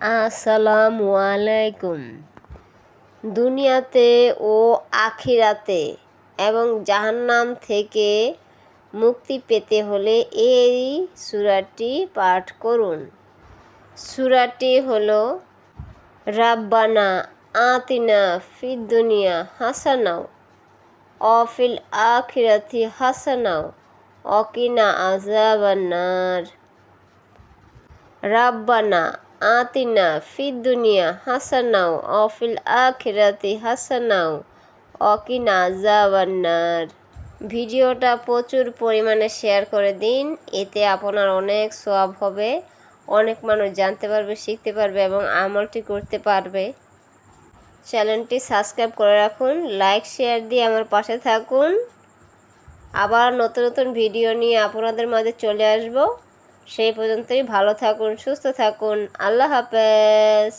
আসসালামু আলাইকুম। দুনিয়াতে ও আখিরাতে এবং জাহান্নাম থেকে মুক্তি পেতে হলে এই সূরাটি পাঠ করুন। সূরাটি হলো রাব্বানা আতিনা ফিদ দুনিয়া হাসানাও অফিল আখিরাতি হাসানাও অকিনা আযাবান্নার। রাব্বানা আতিনা ফিদ দুনিয়া হাসানাও অফিল আখিরাতি হাসানাও অকিনা আযাবান্নার। ভিডিওটা প্রচুর পরিমাণে শেয়ার করে দিন, এতে আপনার অনেক সওয়াব হবে, অনেক মানুষ জানতে পারবে, শিখতে পারবে এবং আমলটি করতে পারবে। চ্যানেলটি সাবস্ক্রাইব করে রাখুন, লাইক শেয়ার দিয়ে আমার পাশে থাকুন। আবার নতুন নতুন ভিডিও নিয়ে আপনাদের মাঝে চলে আসব। সেই পর্যন্তই ভালো থাকুন, সুস্থ থাকুন। আল্লাহ হাফেজ।